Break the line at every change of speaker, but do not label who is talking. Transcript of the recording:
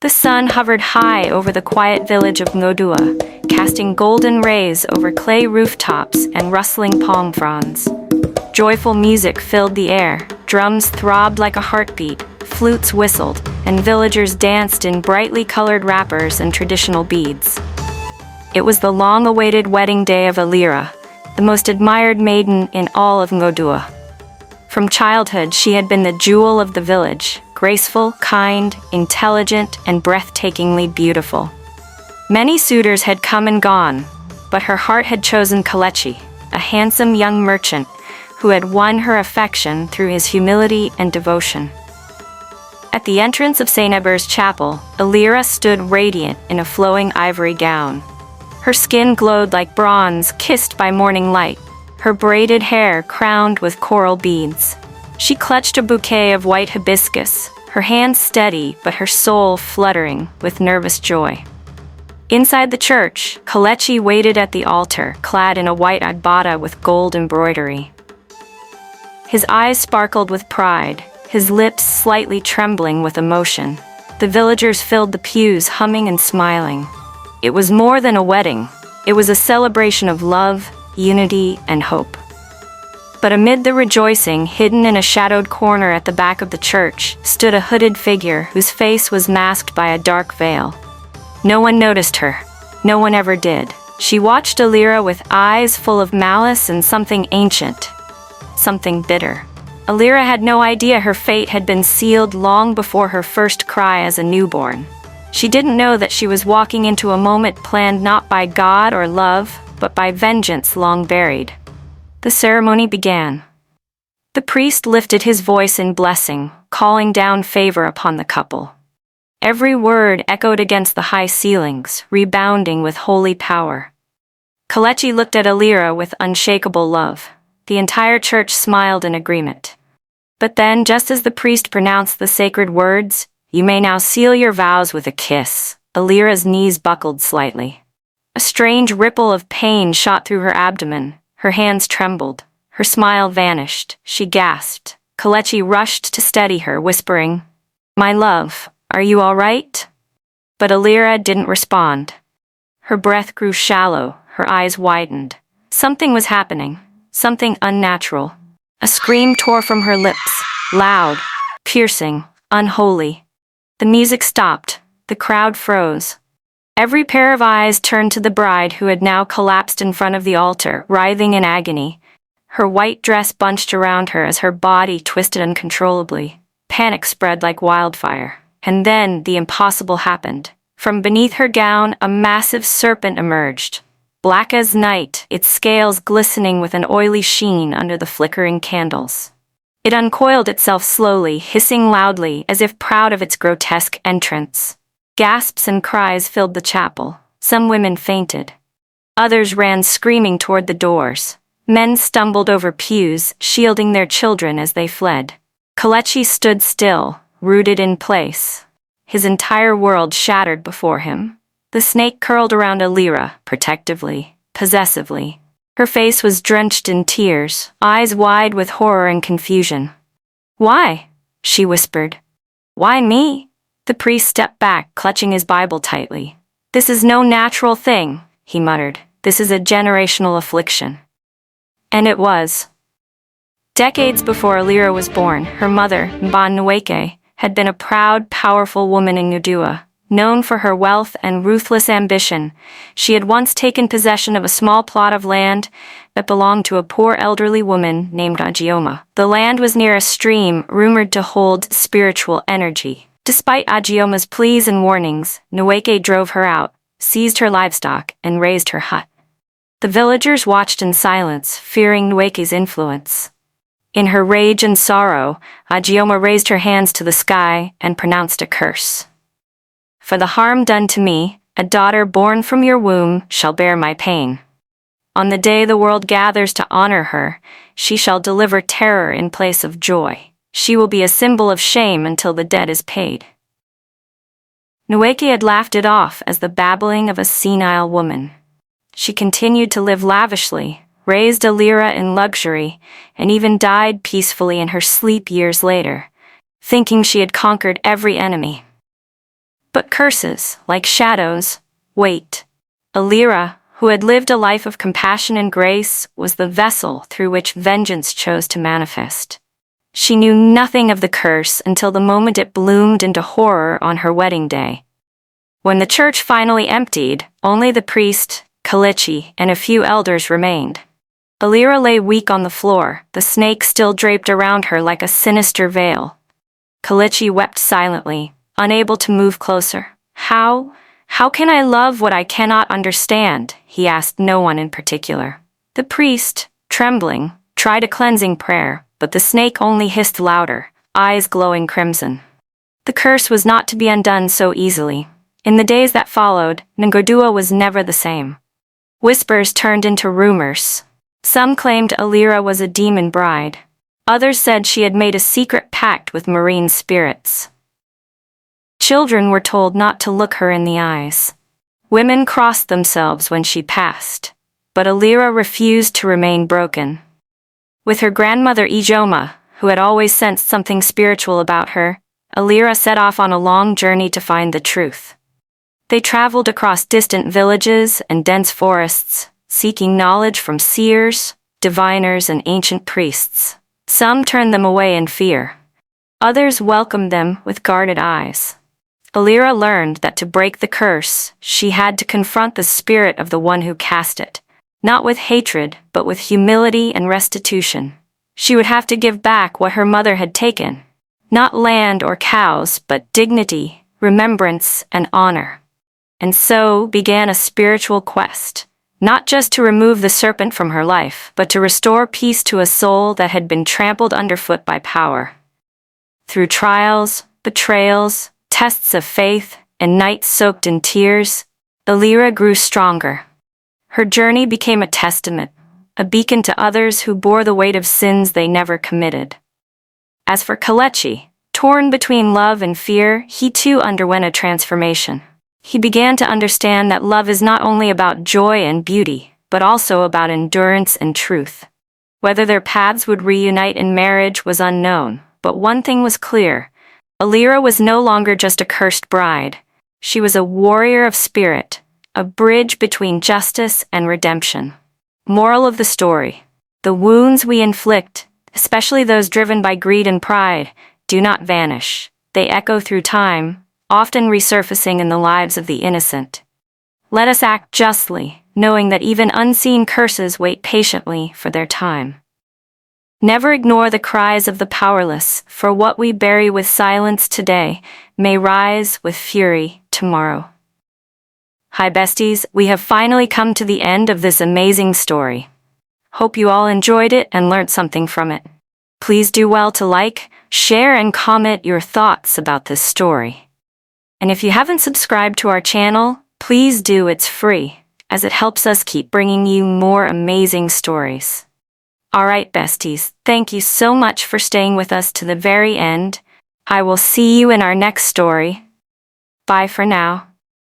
The sun hovered high over the quiet village of Ngodua, casting golden rays over clay rooftops and rustling palm fronds. Joyful music filled the air, drums throbbed like a heartbeat, flutes whistled, and villagers danced in brightly colored wrappers and traditional beads. It was the long-awaited wedding day of Alira, the most admired maiden in all of Ngodua. From childhood, she had been the jewel of the village, graceful, kind, intelligent, and breathtakingly beautiful. Many suitors had come and gone, but her heart had chosen Kalechi, a handsome young merchant who had won her affection through his humility and devotion. At the entrance of St. Eber's chapel, Alira stood radiant in a flowing ivory gown. Her skin glowed like bronze kissed by morning light, her braided hair crowned with coral beads. She clutched a bouquet of white hibiscus, her hands steady but her soul fluttering with nervous joy. Inside the church, Kalechi waited at the altar, clad in a white adbata with gold embroidery. His eyes sparkled with pride, his lips slightly trembling with emotion. The villagers filled the pews, humming and smiling. It was more than a wedding. It was a celebration of love, unity, and hope. But amid the rejoicing, hidden in a shadowed corner at the back of the church, stood a hooded figure whose face was masked by a dark veil. No one noticed her. No one ever did. She watched Alira with eyes full of malice and something ancient, something bitter. Alira had no idea her fate had been sealed long before her first cry as a newborn. She didn't know that she was walking into a moment planned not by God or love, but by vengeance long buried. The ceremony began. The priest lifted his voice in blessing, calling down favor upon the couple. Every word echoed against the high ceilings, rebounding with holy power. Kalechi looked at Alira with unshakable love. The entire church smiled in agreement. But then, just as the priest pronounced the sacred words, "You may now seal your vows with a kiss," Alira's knees buckled slightly. A strange ripple of pain shot through her abdomen. Her hands trembled. Her smile vanished. She gasped. Kalechi rushed to steady her, whispering, "My love, are you all right?" But Alira didn't respond. Her breath grew shallow, her eyes widened. Something was happening, something unnatural. A scream tore from her lips, loud, piercing, unholy. The music stopped. The crowd froze. Every pair of eyes turned to the bride who had now collapsed in front of the altar, writhing in agony. Her white dress bunched around her as her body twisted uncontrollably. Panic spread like wildfire. And then the impossible happened. From beneath her gown, a massive serpent emerged. Black as night, its scales glistening with an oily sheen under the flickering candles. It uncoiled itself slowly, hissing loudly as if proud of its grotesque entrance. Gasps and cries filled the chapel. Some women fainted. Others ran screaming toward the doors. Men stumbled over pews, shielding their children as they fled. Kalechi stood still, rooted in place. His entire world shattered before him. The snake curled around Alira, protectively, possessively. Her face was drenched in tears, eyes wide with horror and confusion. "Why?" she whispered. "Why me?" The priest stepped back, clutching his Bible tightly. "This is no natural thing," he muttered. "This is a generational affliction." And it was. Decades before Alira was born, her mother, Mba Nweke, had been a proud, powerful woman in Ngodua. Known for her wealth and ruthless ambition, she had once taken possession of a small plot of land that belonged to a poor elderly woman named Agioma. The land was near a stream rumored to hold spiritual energy. Despite Agioma's pleas and warnings, Nweke drove her out, seized her livestock, and razed her hut. The villagers watched in silence, fearing Nweke's influence. In her rage and sorrow, Agioma raised her hands to the sky and pronounced a curse. "For the harm done to me, a daughter born from your womb shall bear my pain. On the day the world gathers to honor her, she shall deliver terror in place of joy. She will be a symbol of shame until the debt is paid." Nweke had laughed it off as the babbling of a senile woman. She continued to live lavishly, raised Alira in luxury, and even died peacefully in her sleep years later, thinking she had conquered every enemy. But curses, like shadows, wait. Alira, who had lived a life of compassion and grace, was the vessel through which vengeance chose to manifest. She knew nothing of the curse until the moment it bloomed into horror on her wedding day. When the church finally emptied, only the priest, Calamity, and a few elders remained. Alira lay weak on the floor, the snake still draped around her like a sinister veil. Calamity wept silently, unable to move closer. How can I love what I cannot understand?" he asked no one in particular. The priest, trembling, tried a cleansing prayer, but the snake only hissed louder, eyes glowing crimson. The curse was not to be undone so easily. In the days that followed, Ngodua was never the same. Whispers turned into rumors. Some claimed Alira was a demon bride. Others said she had made a secret pact with marine spirits. Children were told not to look her in the eyes. Women crossed themselves when she passed. But Alira refused to remain broken. With her grandmother Ijoma, who had always sensed something spiritual about her, Alira set off on a long journey to find the truth. They traveled across distant villages and dense forests, seeking knowledge from seers, diviners, and ancient priests. Some turned them away in fear. Others welcomed them with guarded eyes. Alira learned that to break the curse, she had to confront the spirit of the one who cast it, not with hatred, but with humility and restitution. She would have to give back what her mother had taken, not land or cows, but dignity, remembrance, and honor. And so began a spiritual quest, not just to remove the serpent from her life, but to restore peace to a soul that had been trampled underfoot by power. Through trials, betrayals, tests of faith, and nights soaked in tears, Alira grew stronger. Her journey became a testament, a beacon to others who bore the weight of sins they never committed. As for Calamity, torn between love and fear, he too underwent a transformation. He began to understand that love is not only about joy and beauty, but also about endurance and truth. Whether their paths would reunite in marriage was unknown, but one thing was clear. Alira was no longer just a cursed bride. She was a warrior of spirit, a bridge between justice and redemption. Moral of the story: the wounds we inflict, especially those driven by greed and pride, do not vanish. They echo through time, often resurfacing in the lives of the innocent. Let us act justly, knowing that even unseen curses wait patiently for their time. Never ignore the cries of the powerless, for what we bury with silence today may rise with fury tomorrow. Hi besties, we have finally come to the end of this amazing story. Hope you all enjoyed it and learned something from it. Please do well to like, share, and comment your thoughts about this story. And if you haven't subscribed to our channel, please do, it's free, as it helps us keep bringing you more amazing stories. Alright besties, thank you so much for staying with us to the very end. I will see you in our next story. Bye for now.